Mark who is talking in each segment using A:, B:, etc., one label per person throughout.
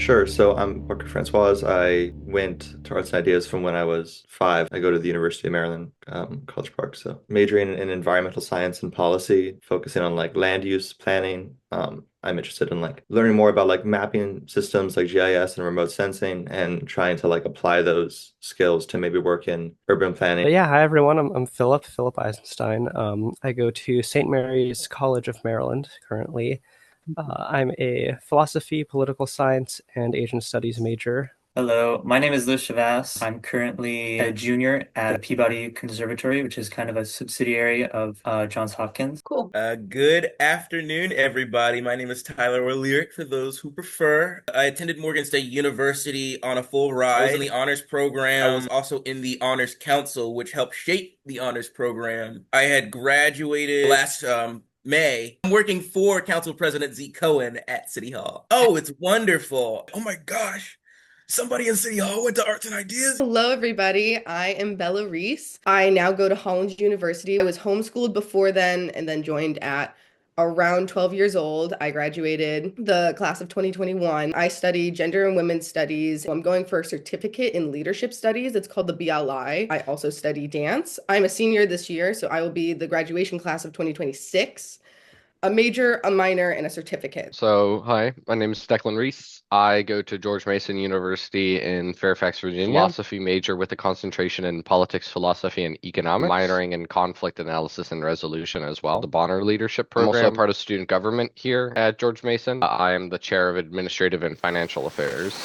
A: Sure. So I'm Parker Francois. I went to Arts and Ideas from when I was 5. I go to the University of Maryland, College Park. So majoring in environmental science and policy, focusing on like land use planning. I'm interested in like learning more about like mapping systems like GIS and remote sensing and trying to like apply those skills to maybe work in urban planning.
B: But yeah, hi everyone. I'm Philip Eisenstein. I go to St. Mary's College of Maryland currently. I'm a philosophy, political science, and Asian studies major.
C: Hello, my name is Liz Shavas. I'm currently a junior at Peabody Conservatory, which is kind of a subsidiary of Johns Hopkins. Cool.
D: Good afternoon, everybody. My name is Tyler or Lyric for those who prefer. I attended Morgan State University on a full ride. I was in the honors program. I was also in the honors council, which helped shape the honors program. I had graduated last May. I'm working for Council President Z. Cohen at City Hall. Oh, it's wonderful. Oh my gosh. Somebody in City Hall went to Arts and Ideas.
E: Hello, everybody. I am Bella Reese. I now go to Hollins University. I was homeschooled before then and then joined at around 12 years old. I graduated the class of 2021. I study gender and women's studies. I'm going for a certificate in leadership studies. It's called the BLI. I also study dance. I'm a senior this year, so I will be the graduation class of 2026. A major, a minor, and a certificate.
F: Hi, my name is Declan Reese. I go to George Mason University in Fairfax, Virginia. Philosophy major with a concentration in politics, philosophy, and economics. Minoring in conflict analysis and resolution as well. The Bonner Leadership Program. I'm also a part of student government here at George Mason. I am the chair of administrative and financial affairs.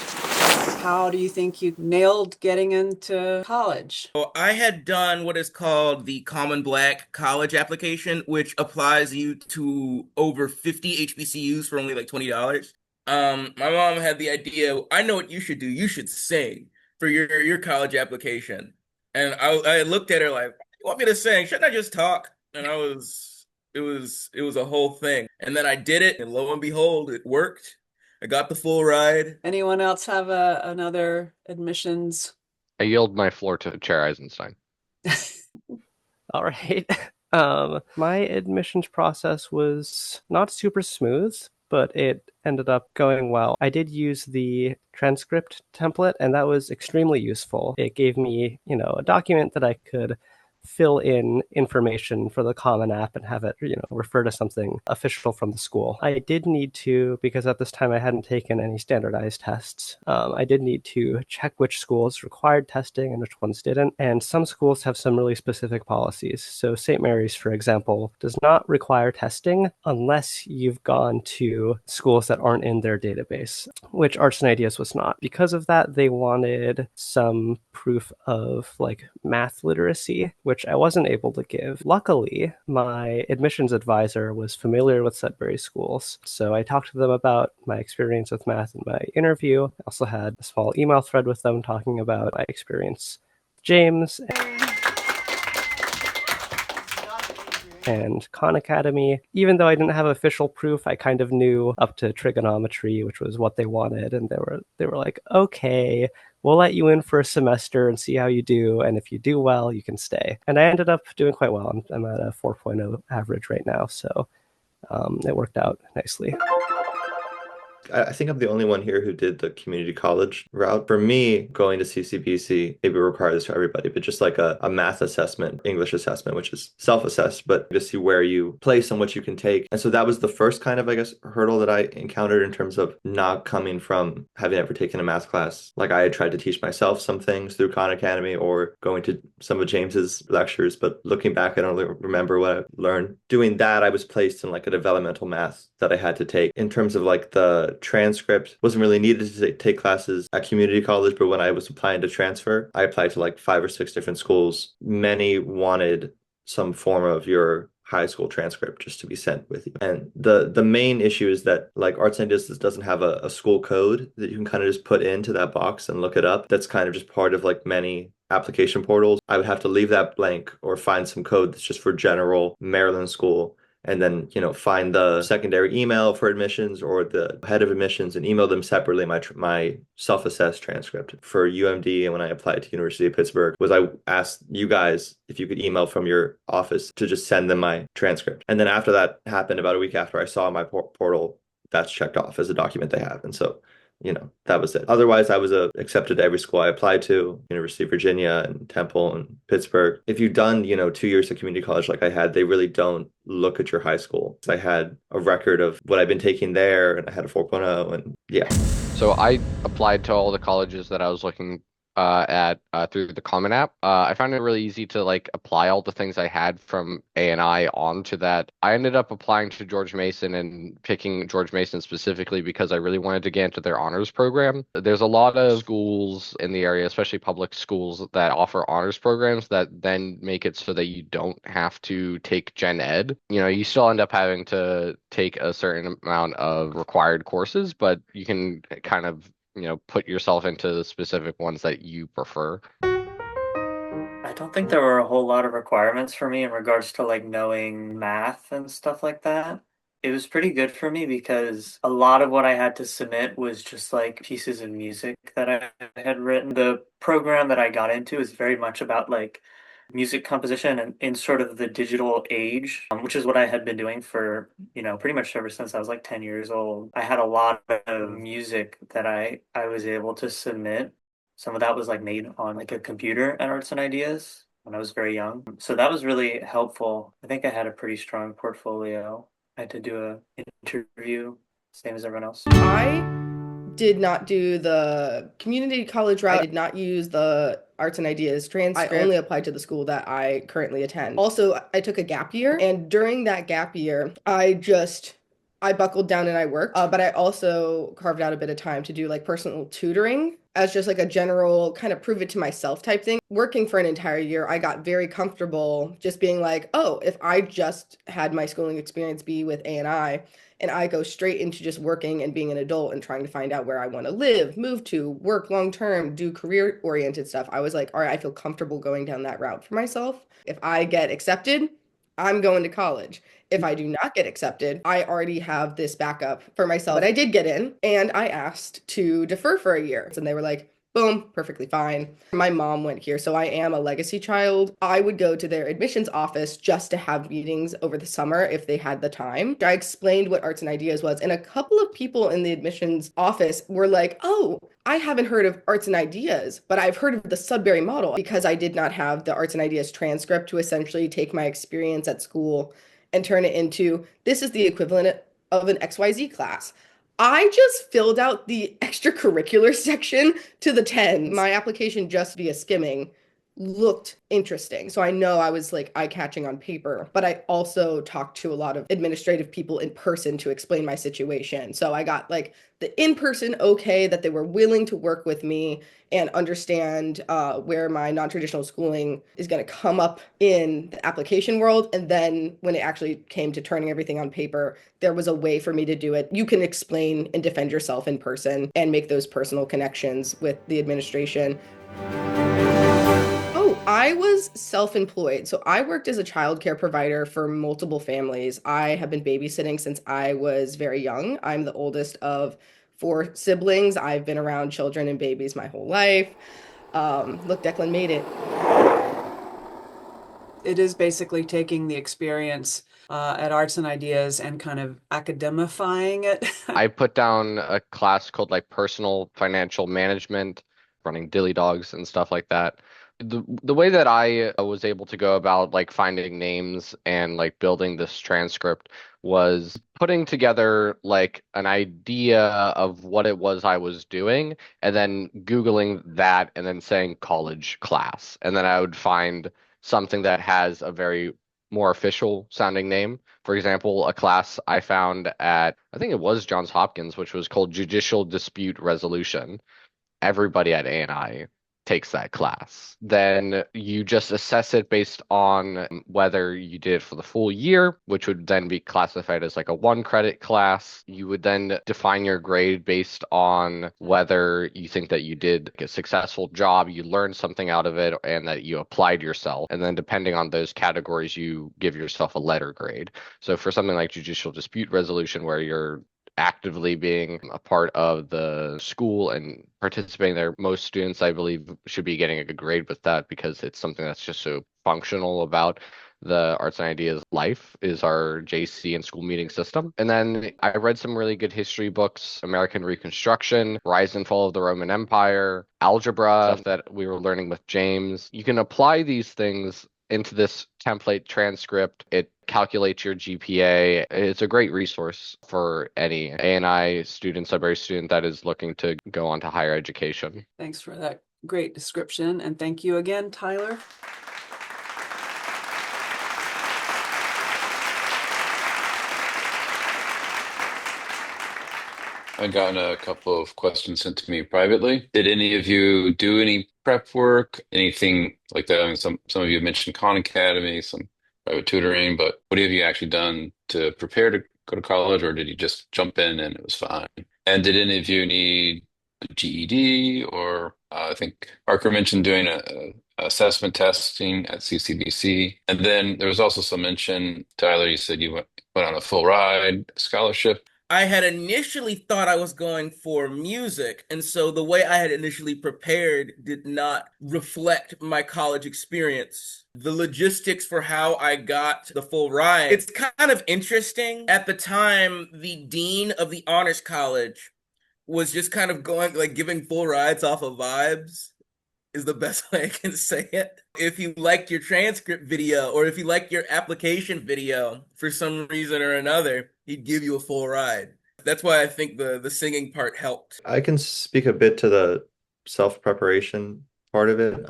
G: How do you think you nailed getting into college?
D: Well, I had done what is called the Common Black College application, which applies you to over 50 HBCUs for only like $20. My mom had the idea, I know what you should do. You should sing for your college application. And I looked at her like, you want me to sing? Shouldn't I just talk? And it was a whole thing. And then I did it, and lo and behold, it worked. I got the full ride.
G: Anyone else have another admissions?
F: I yield my floor to Chair Eisenstein.
B: All right. My admissions process was not super smooth, but it ended up going well. I did use the transcript template, and that was extremely useful. It gave me, a document that I could fill in information for the Common App and have it, refer to something official from the school. I did need to, because at this time I hadn't taken any standardized tests, I did need to check which schools required testing and which ones didn't. And some schools have some really specific policies. So St. Mary's, for example, does not require testing unless you've gone to schools that aren't in their database, which Arts and Ideas was not. Because of that, they wanted some proof of like math literacy, which I wasn't able to give. Luckily, my admissions advisor was familiar with Sudbury schools, so I talked to them about my experience with math in my interview. I also had a small email thread with them talking about my experience with James and Khan Academy. Even though I didn't have official proof, I kind of knew up to trigonometry, which was what they wanted, and they were like, okay, we'll let you in for a semester and see how you do, and if you do well, you can stay. And I ended up doing quite well. I'm at a 4.0 average right now, so it worked out nicely.
A: I think I'm the only one here who did the community college route. For me, going to CCBC, maybe require this for everybody, but just like a math assessment, English assessment, which is self-assessed, but to see where you place and what you can take. And so that was the first kind of, I guess, hurdle that I encountered in terms of not coming from having ever taken a math class. Like I had tried to teach myself some things through Khan Academy or going to some of James's lectures, but looking back, I don't really remember what I learned. Doing that, I was placed in like a developmental math that I had to take. In terms of like the transcript, wasn't really needed to take classes at community college, but when I was applying to transfer, I applied to like 5 or 6 different schools. Many wanted some form of your high school transcript just to be sent with you. And the main issue is that like Arts and Ideas doesn't have a school code that you can kind of just put into that box and look it up. That's kind of just part of like many application portals. I would have to leave that blank or find some code that's just for general Maryland school, and then, find the secondary email for admissions or the head of admissions and email them separately my self-assessed transcript. For UMD, and when I applied to University of Pittsburgh, was I asked you guys if you could email from your office to just send them my transcript. And then after that happened, about a week after, I saw my portal, that's checked off as a document they have. And so that was it. Otherwise, I was accepted to every school I applied to, University of Virginia and Temple and Pittsburgh. If you've done, 2 years of community college like I had, they really don't look at your high school. So I had a record of what I've been taking there, and I had a 4.0, and yeah.
F: So I applied to all the colleges that I was looking at through the Common App. I found it really easy to like apply all the things I had from A&I onto that. I ended up applying to George Mason and picking George Mason specifically because I really wanted to get into their honors program. There's a lot of schools in the area, especially public schools, that offer honors programs that then make it so that you don't have to take gen ed. You still end up having to take a certain amount of required courses, but you can kind of put yourself into the specific ones that you prefer.
C: I don't think there were a whole lot of requirements for me in regards to like knowing math and stuff like that. It was pretty good for me because a lot of what I had to submit was just like pieces of music that I had written. The program that I got into is very much about like music composition and in sort of the digital age, which is what I had been doing for, pretty much ever since I was like 10 years old. I had a lot of music that I was able to submit. Some of that was like made on like a computer at Arts and Ideas when I was very young. So that was really helpful. I think I had a pretty strong portfolio. I had to do an interview, same as everyone else.
E: I did not do the community college route. I did not use the Arts and Ideas transcript. I only applied to the school that I currently attend. Also, I took a gap year, and during that gap year, I buckled down and I worked, but I also carved out a bit of time to do like personal tutoring as just like a general kind of prove it to myself type thing. Working for an entire year, I got very comfortable just being like, oh, if I just had my schooling experience be with A&I, and I go straight into just working and being an adult and trying to find out where I want to live, move to, work long term, do career oriented stuff. I was like, all right, I feel comfortable going down that route for myself. If I get accepted, I'm going to college. If I do not get accepted, I already have this backup for myself. But I did get in, and I asked to defer for a year. And they were like, boom, perfectly fine. My mom went here, so I am a legacy child. I would go to their admissions office just to have meetings over the summer if they had the time. I explained what Arts and Ideas was, and a couple of people in the admissions office were like, oh, I haven't heard of Arts and Ideas, but I've heard of the Sudbury model because I did not have the Arts and Ideas transcript to essentially take my experience at school and turn it into this is the equivalent of an XYZ class. I just filled out the extracurricular section to the 10. My application just via skimming looked interesting. So I know I was like eye-catching on paper, but I also talked to a lot of administrative people in person to explain my situation. So I got like the in-person okay that they were willing to work with me and understand where my non-traditional schooling is going to come up in the application world. And then when it actually came to turning everything on paper, there was a way for me to do it. You can explain and defend yourself in person and make those personal connections with the administration. Oh, I was self-employed. So I worked as a childcare provider for multiple families. I have been babysitting since I was very young. I'm the oldest of 4 siblings. I've been around children and babies my whole life. Look, Declan made it.
G: It is basically taking the experience at Arts and Ideas and kind of academifying it.
F: I put down a class called like personal financial management, running dilly dogs and stuff like that. The way that I was able to go about like finding names and like building this transcript was putting together like an idea of what it was I was doing and then Googling that and then saying college class. And then I would find something that has a very more official sounding name. For example, a class I found at, I think it was Johns Hopkins, which was called Judicial Dispute Resolution. Everybody at A&I takes that class. Then you just assess it based on whether you did it for the full year, which would then be classified as like a 1 credit class. You would then define your grade based on whether you think that you did a successful job, you learned something out of it, and that you applied yourself. And then depending on those categories, you give yourself a letter grade. So for something like judicial dispute resolution, where you're actively being a part of the school and participating there, most students, I believe, should be getting a good grade with that because it's something that's just so functional about the Arts and Ideas Life is our JC and school meeting system. And then I read some really good history books, American Reconstruction, Rise and Fall of the Roman Empire, algebra, stuff that we were learning with James. You can apply these things into this template transcript. It calculates your GPA. It's a great resource for any A&I student, Sudbury student that is looking to go on to higher education.
G: Thanks for that great description. And thank you again, Tyler.
H: I've gotten a couple of questions sent to me privately. Did any of you do any prep work, anything like that? I mean, some of you mentioned Khan Academy, some private tutoring, but what have you actually done to prepare to go to college, or did you just jump in and it was fine? And did any of you need a GED, or I think Parker mentioned doing a assessment testing at CCBC, and then there was also some mention, Tyler, you said you went on a full ride scholarship.
D: I had initially thought I was going for music, and so the way I had initially prepared did not reflect my college experience. The logistics for how I got the full ride, it's kind of interesting. At the time, the dean of the honors college was just kind of going, like, giving full rides off of vibes, is the best way I can say it. If you liked your transcript video or if you liked your application video for some reason or another, he'd give you a full ride. That's why I think the singing part helped.
A: I can speak a bit to the self-preparation part of it.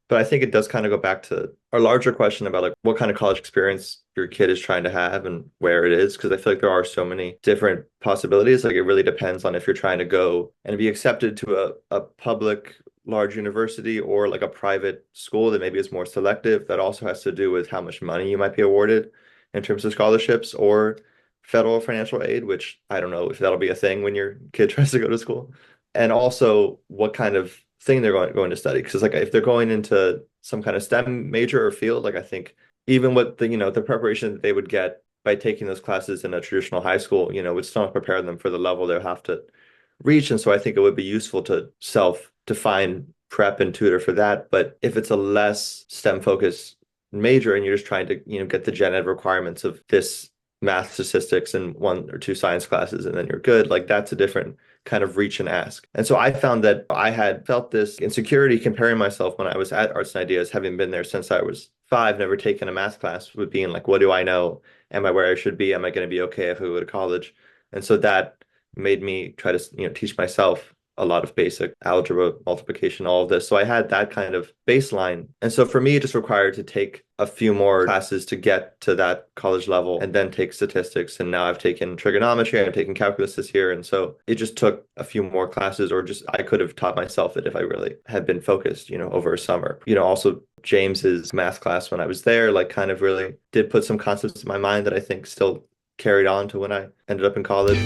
A: But I think it does kind of go back to our larger question about like what kind of college experience your kid is trying to have and where it is. Because I feel like there are so many different possibilities. Like it really depends on if you're trying to go and be accepted to a public large university or like a private school that maybe is more selective. That also has to do with how much money you might be awarded in terms of scholarships or federal financial aid, which I don't know if that'll be a thing when your kid tries to go to school. And also what kind of thing they're going to study. Because like if they're going into some kind of STEM major or field, like I think even what the preparation that they would get by taking those classes in a traditional high school, would still not prepare them for the level they'll have to reach. And so I think it would be useful to self-define prep and tutor for that. But if it's a less STEM focused major and you're just trying to, get the gen ed requirements of this math, statistics, and one or two science classes, and then you're good, like that's a different kind of reach and ask. And so I found that I had felt this insecurity comparing myself when I was at Arts and Ideas, having been there since I was 5, never taken a math class, with being like, what do I know? Am I where I should be? Am I going to be okay if I go to college? And so that made me try to, teach myself a lot of basic algebra, multiplication, all of this. So I had that kind of baseline. And so for me, it just required to take a few more classes to get to that college level and then take statistics. And now I've taken trigonometry, I've taken calculus this year. And so it just took a few more classes, or just I could have taught myself it if I really had been focused, over a summer. Also James's math class when I was there, like kind of really did put some concepts in my mind that I think still carried on to when I ended up in college.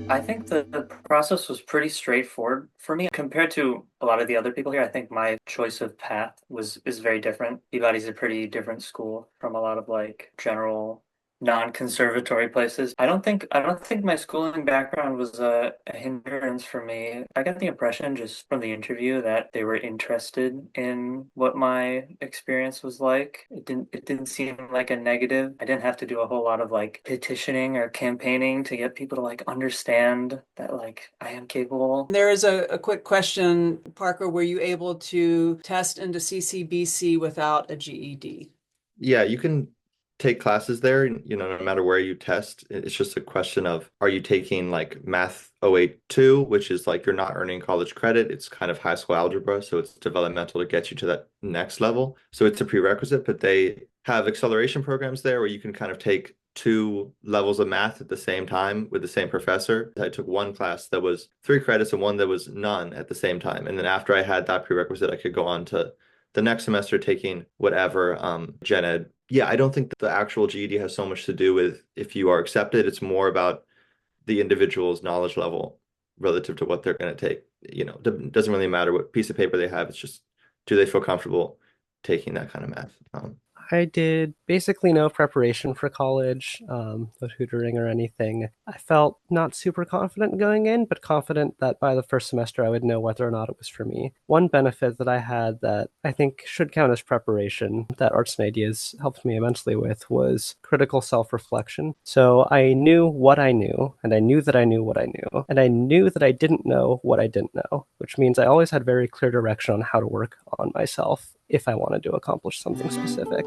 C: I think the process was pretty straightforward for me compared to a lot of the other people here. I think my choice of path is very different. Peabody's a pretty different school from a lot of like general non-conservatory places. I don't think my schooling background was a hindrance for me. I got the impression just from the interview that they were interested in what my experience was like. It didn't seem like a negative. I didn't have to do a whole lot of like petitioning or campaigning to get people to like understand that like I am capable.
G: There is a quick question, Parker. Were you able to test into CCBC without a GED?
A: Yeah, you can take classes there, no matter where you test. It's just a question of, are you taking like Math 082, which is like you're not earning college credit. It's kind of high school algebra, so it's developmental to get you to that next level. So it's a prerequisite, but they have acceleration programs there where you can kind of take 2 levels of math at the same time with the same professor. I took one class that was 3 credits and one that was none at the same time. And then after I had that prerequisite, I could go on to the next semester taking whatever gen ed. Yeah, I don't think that the actual GED has so much to do with if you are accepted. It's more about the individual's knowledge level relative to what they're going to take. It doesn't really matter what piece of paper they have. It's just, do they feel comfortable taking that kind of math?
B: I did basically no preparation for college, no tutoring or anything. I felt not super confident going in, but confident that by the first semester I would know whether or not it was for me. One benefit that I had that I think should count as preparation that Arts and Ideas helped me immensely with was critical self-reflection. So I knew what I knew, and I knew that I knew what I knew, and I knew that I didn't know what I didn't know, which means I always had very clear direction on how to work on myself if I wanted to accomplish something specific.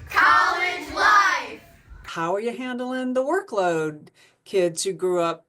I: College life!
G: How are you handling the workload? Kids who grew up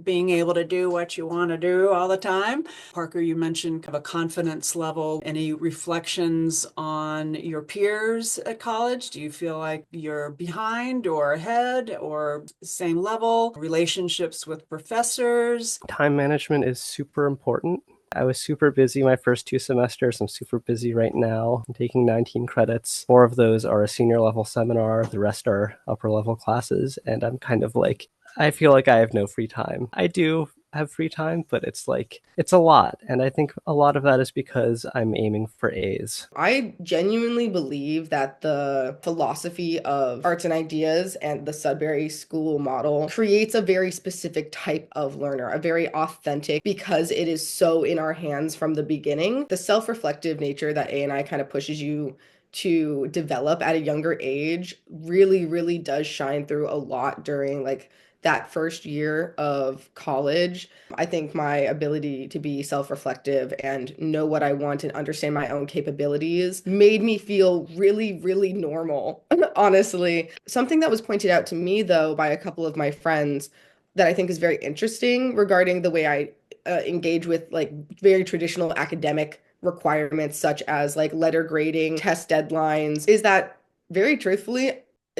G: being able to do what you want to do all the time. Parker, you mentioned kind of a confidence level. Any reflections on your peers at college? Do you feel like you're behind or ahead or same level? Relationships with professors?
B: Time management is super important. I was super busy my first 2 semesters. I'm super busy right now. I'm taking 19 credits. 4 of those are a senior level seminar. The rest are upper level classes. And I'm kind of like, I feel like I have no free time. I do have free time, but it's like, it's a lot. And I think a lot of that is because I'm aiming for A's.
E: I genuinely believe that the philosophy of arts and ideas and the Sudbury School model creates a very specific type of learner, a very authentic, because it is so in our hands from the beginning. The self-reflective nature that A and I kind of pushes you to develop at a younger age really, really does shine through a lot during like that first year of college. I think my ability to be self-reflective and know what I want and understand my own capabilities made me feel really, really normal, honestly. Something that was pointed out to me, though, by a couple of my friends that I think is very interesting regarding the way I engage with like very traditional academic requirements, such as like letter grading, test deadlines, is that very truthfully,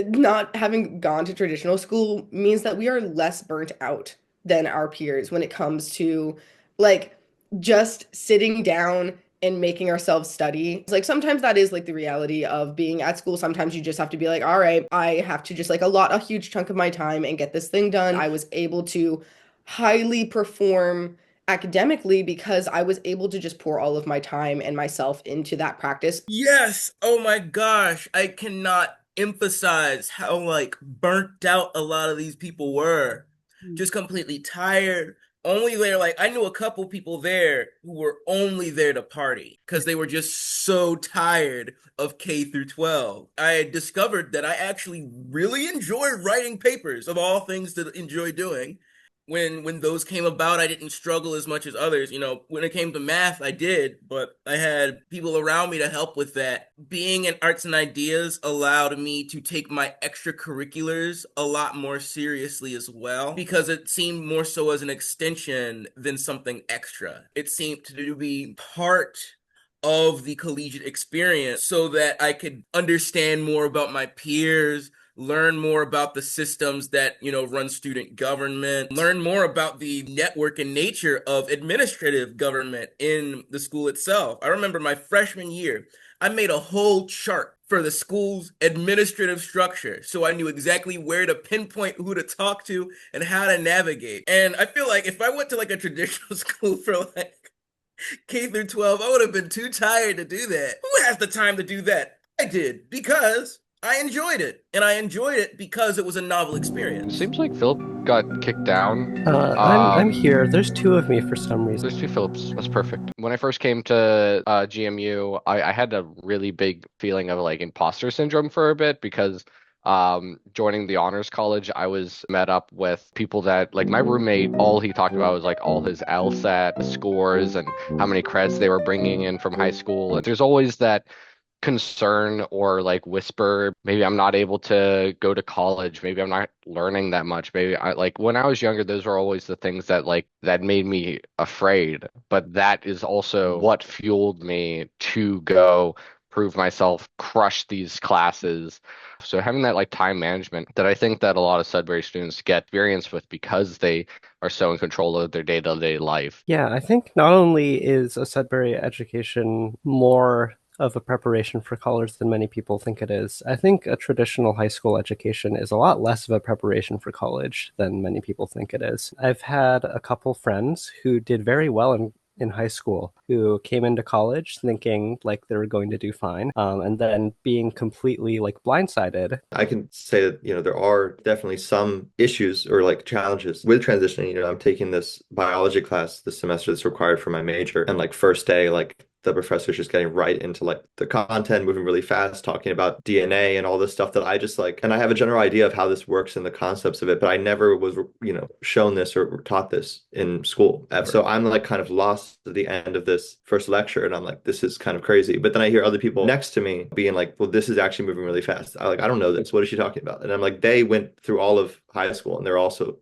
E: not having gone to traditional school means that we are less burnt out than our peers when it comes to like just sitting down and making ourselves study. It's like sometimes that is like the reality of being at school. Sometimes you just have to be like, all right, I have to just like allot a huge chunk of my time and get this thing done. I was able to highly perform academically because I was able to just pour all of my time and myself into that practice.
D: Yes. Oh my gosh. I cannot emphasize how like burnt out a lot of these people were. Just completely tired. Only there, like I knew a couple people there who were only there to party because they were just so tired of K through 12. I discovered that I actually really enjoy writing papers of all things to enjoy doing. When those came about, I didn't struggle as much as others. You know, when it came to math, I did, but I had people around me to help with that. Being in arts and ideas allowed me to take my extracurriculars a lot more seriously as well, because it seemed more so as an extension than something extra. It seemed to be part of the collegiate experience so that I could understand more about my peers, learn more about the systems that, run student government, learn more about the network and nature of administrative government in the school itself. I remember my freshman year, I made a whole chart for the school's administrative structure, so I knew exactly where to pinpoint who to talk to and how to navigate. And I feel like if I went to like a traditional school for like K through 12, I would have been too tired to do that. Who has the time to do that? I did because I enjoyed it. And I enjoyed it because it was a novel
F: It
D: experience.
F: seems like Philip got kicked down.
B: I'm here. There's 2 of me for some reason.
F: There's 2 Philips. That's perfect. When I first came to GMU, I had a really big feeling of like imposter syndrome for a bit because joining the honors college, I was met up with people that like my roommate, all he talked about was like all his LSAT scores and how many credits they were bringing in from high school. And there's always that concern or like whisper, maybe I'm not able to go to college, maybe I'm not learning that much, maybe I like when I was younger, those were always the things that like that made me afraid, but that is also what fueled me to go prove myself, crush these classes. So having that like time management that I think that a lot of Sudbury students get experience with because they are so in control of their day-to-day life.
B: Yeah, I think not only is a Sudbury education more of a preparation for college than many people think it is, I think a traditional high school education is a lot less of a preparation for college than many people think it is. I've had a couple friends who did very well in high school who came into college thinking like they were going to do fine, and then being completely like blindsided.
A: I can say that, there are definitely some issues or like challenges with transitioning. I'm taking this biology class this semester that's required for my major. And like first day, like the professor's just getting right into like the content, moving really fast, talking about DNA and all this stuff that I just like, and I have a general idea of how this works and the concepts of it, but I never was, shown this or taught this in school ever. So I'm like kind of lost at the end of this first lecture and I'm like, this is kind of crazy. But then I hear other people next to me being like, well, this is actually moving really fast. I don't know this. What is she talking about? And I'm like, they went through all of high school and they're also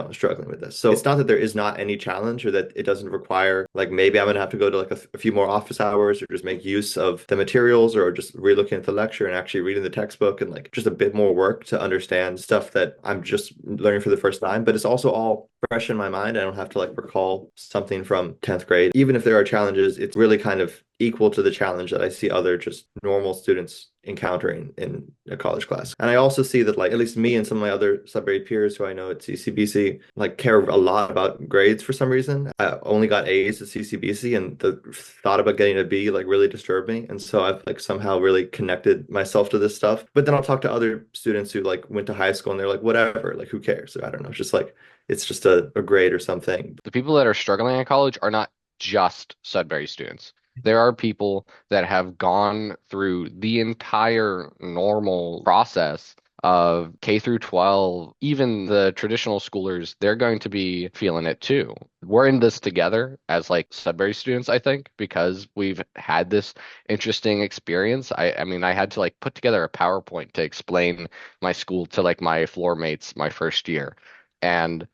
A: struggling with this. So it's not that there is not any challenge or that it doesn't require, like maybe I'm gonna have to go to like a few more office hours or just make use of the materials or just re-looking at the lecture and actually reading the textbook and like just a bit more work to understand stuff that I'm just learning for the first time. But it's also all fresh in my mind. I don't have to like recall something from 10th grade. Even if there are challenges, it's really kind of equal to the challenge that I see other just normal students encountering in a college class. And I also see that like at least me and some of my other Sudbury peers who I know at CCBC like care a lot about grades for some reason. I only got A's at CCBC and the thought about getting a B like really disturbed me. And so I've like somehow really connected myself to this stuff. But then I'll talk to other students who like went to high school and they're like, whatever, like who cares? I don't know. It's just like it's just a grade or something.
F: The people that are struggling in college are not just Sudbury students. There are people that have gone through the entire normal process of K through 12, even the traditional schoolers, they're going to be feeling it too. We're in this together as like Sudbury students, I think, because we've had this interesting experience. I mean, I had to like put together a PowerPoint to explain my school to like my floor mates my first year. And,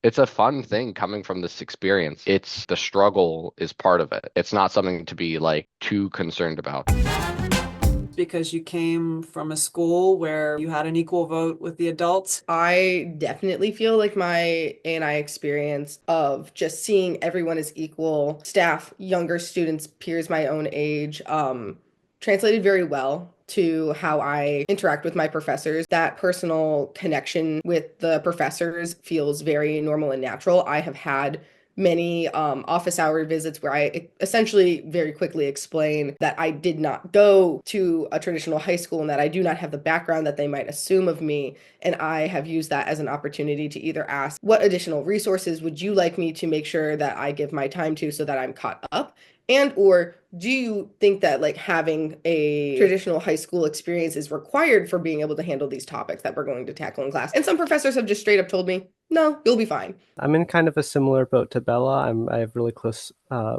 F: it's a fun thing coming from this experience. It's the struggle is part of it. It's not something to be like too concerned about.
G: Because you came from a school where you had an equal vote with the adults.
E: I definitely feel like my A&I experience of just seeing everyone as equal, staff, younger students, peers my own age, translated very well to how I interact with my professors. That personal connection with the professors feels very normal and natural. I have had many office hour visits where I essentially very quickly explain that I did not go to a traditional high school and that I do not have the background that they might assume of me. And I have used that as an opportunity to either ask, what additional resources would you like me to make sure that I give my time to so that I'm caught up? And or do you think that like having a traditional high school experience is required for being able to handle these topics that we're going to tackle in class? And some professors have just straight up told me, no, you'll be fine.
B: I'm in kind of a similar boat to Bella. I have really close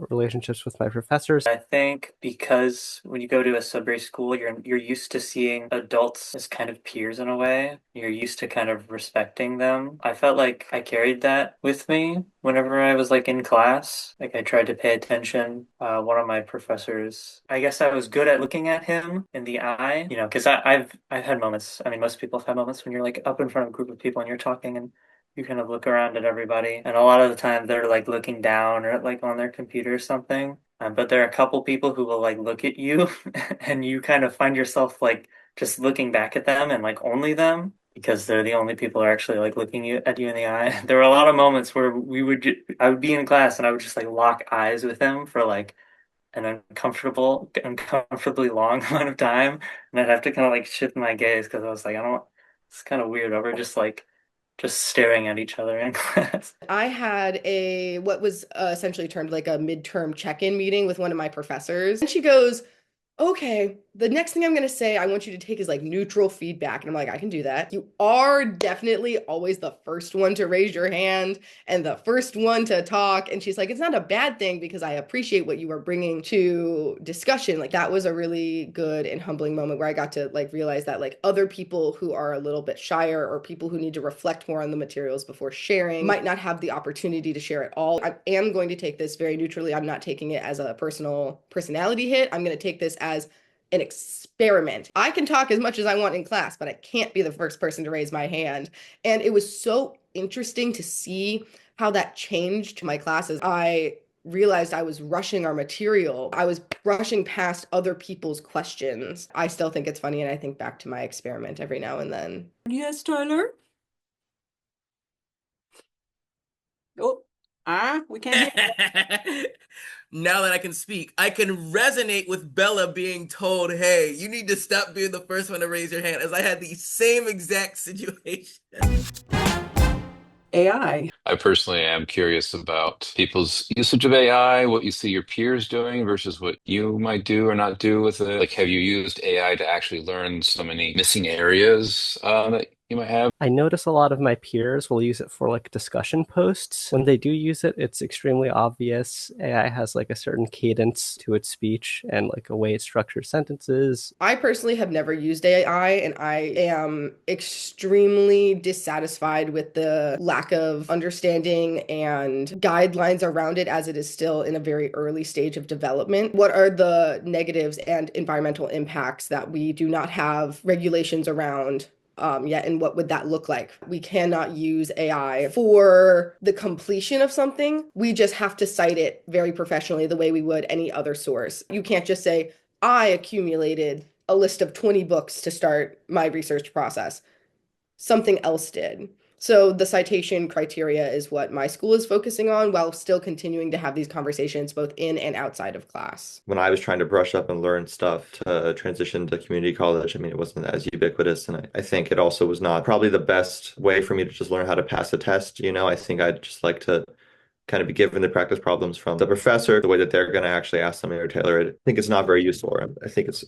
B: relationships with my professors.
C: I think because when you go to a Sudbury school, you're used to seeing adults as kind of peers in a way. You're used to kind of respecting them. I felt like I carried that with me whenever I was like in class. Like I tried to pay attention. One of my professors, I guess I was good at looking at him in the eye, because I've had moments. I mean, most people have had moments when you're like up in front of a group of people and you're talking and you kind of look around at everybody, and a lot of the time they're like looking down or like on their computer or something. But there are a couple people who will like look at you, and you kind of find yourself like just looking back at them and like only them because they're the only people who are actually like looking at you in the eye. There were a lot of moments where I would be in class and I would just like lock eyes with him for like an uncomfortably long amount of time, and I'd have to kind of like shift my gaze because I was like, I don't. It's kind of weird. Over just staring at each other in class.
E: I had what was essentially termed like a midterm check-in meeting with one of my professors. And she goes, okay, the next thing I'm going to say I want you to take is like neutral feedback. And I'm like, I can do that. You are definitely always the first one to raise your hand and the first one to talk. And she's like, it's not a bad thing because I appreciate what you are bringing to discussion. Like that was a really good and humbling moment where I got to like realize that like other people who are a little bit shyer or people who need to reflect more on the materials before sharing might not have the opportunity to share it all. I am going to take this very neutrally. I'm not taking it as a personality hit. I'm going to take this as an experiment. I can talk as much as I want in class, but I can't be the first person to raise my hand. And it was so interesting to see how that changed my classes. I realized I was rushing our material. I was rushing past other people's questions. I still think it's funny, and I think back to my experiment every now and then.
G: Yes, Tyler? Oh, we can't hear.
D: Now that I can speak, I can resonate with Bella being told, hey, you need to stop being the first one to raise your hand, as I had the same exact situation.
G: AI.
H: I personally am curious about people's usage of AI, what you see your peers doing versus what you might do or not do with it. Like, have you used AI to actually learn so many missing areas that you might have?
B: I notice a lot of my peers will use it for like discussion posts. When they do use it, it's extremely obvious. AI has like a certain cadence to its speech and like a way it structures sentences.
E: I personally have never used AI, and I am extremely dissatisfied with the lack of understanding and guidelines around it as it is still in a very early stage of development. What are the negatives and environmental impacts that we do not have regulations around yet, and what would that look like? We cannot use AI for the completion of something. We just have to cite it very professionally the way we would any other source. You can't just say, I accumulated a list of 20 books to start my research process. Something else did. So the citation criteria is what my school is focusing on while still continuing to have these conversations both in and outside of class.
A: When I was trying to brush up and learn stuff to transition to community college, I mean, it wasn't as ubiquitous. And I think it also was not probably the best way for me to just learn how to pass a test. I think I'd just like to kind of be given the practice problems from the professor, the way that they're going to actually ask something or tailor it. I think it's not very useful. I think it's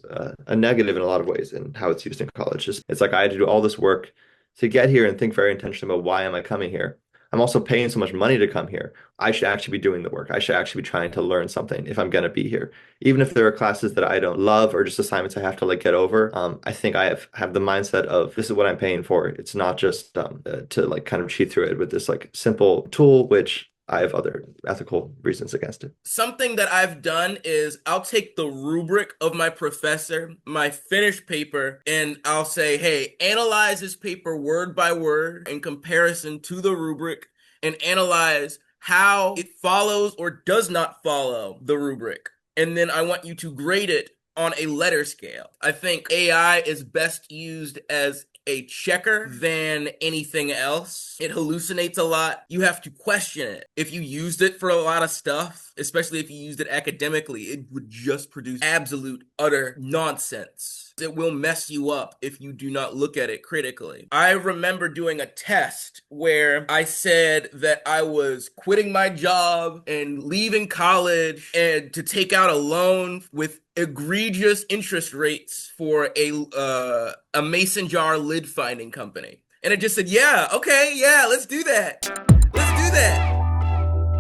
A: a negative in a lot of ways in how it's used in college. It's like I had to do all this work to get here and think very intentionally about why am I coming here. I'm also paying so much money to come here. I should actually be doing the work. I should actually be trying to learn something if I'm going to be here. Even if there are classes that I don't love or just assignments I have to like get over, I think I have the mindset of this is what I'm paying for. It's not just to like kind of cheat through it with this like simple tool, which I have other ethical reasons against it.
D: Something that I've done is I'll take the rubric of my professor, my finished paper, and I'll say, hey, analyze this paper word by word in comparison to the rubric and analyze how it follows or does not follow the rubric. And then I want you to grade it on a letter scale. I think AI is best used as a checker than anything else. It hallucinates a lot. You have to question it. If you used it for a lot of stuff, especially if you used it academically, it would just produce absolute, utter nonsense. It will mess you up if you do not look at it critically. I remember doing a test where I said that I was quitting my job and leaving college and to take out a loan with egregious interest rates for a mason jar lid finding company. And it just said, yeah, okay, yeah, let's do that. Let's do that.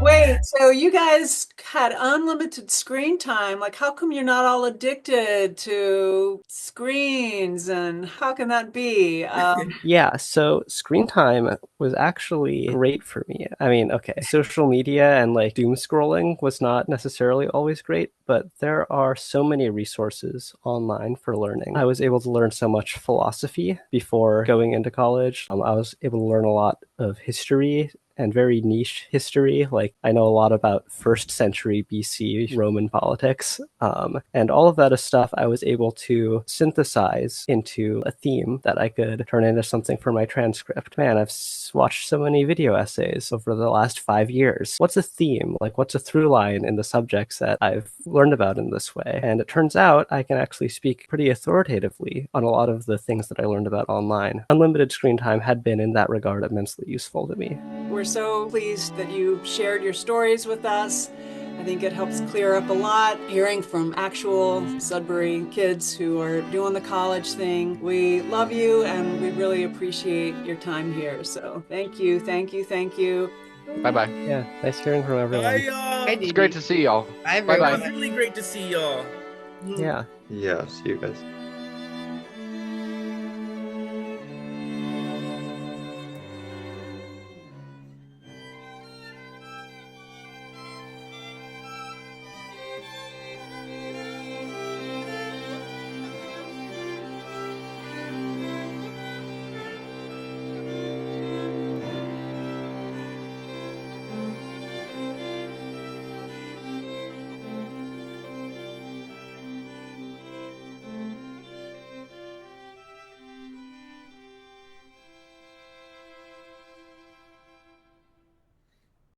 G: Wait, so you guys had unlimited screen time. Like, how come you're not all addicted to screens? And how can that be?
B: Yeah, so screen time was actually great for me. I mean, okay, social media and like doom scrolling was not necessarily always great, but there are so many resources online for learning. I was able to learn so much philosophy before going into college. I was able to learn a lot of history and very niche history. Like I know a lot about first century BC Roman politics. And all of that is stuff I was able to synthesize into a theme that I could turn into something for my transcript. Man, I've watched so many video essays over the last 5 years. What's a theme? Like what's a through line in the subjects that I've learned about in this way? And it turns out I can actually speak pretty authoritatively on a lot of the things that I learned about online. Unlimited screen time had been in that regard immensely useful to me.
G: We're so pleased that you shared your stories with us. I think it helps clear up a lot, hearing from actual Sudbury kids who are doing the college thing. We love you and we really appreciate your time here. So thank you, thank you, thank you.
F: Bye-bye.
B: Yeah, nice hearing from everyone.
D: Bye, y'all.
E: Hi,
F: It's
E: Dee
F: great
E: Dee.
F: to see y'all.
E: Bye,
F: Bye-bye.
D: It
E: everyone.
D: was really great to see y'all.
B: Yeah.
A: Yeah, see you guys.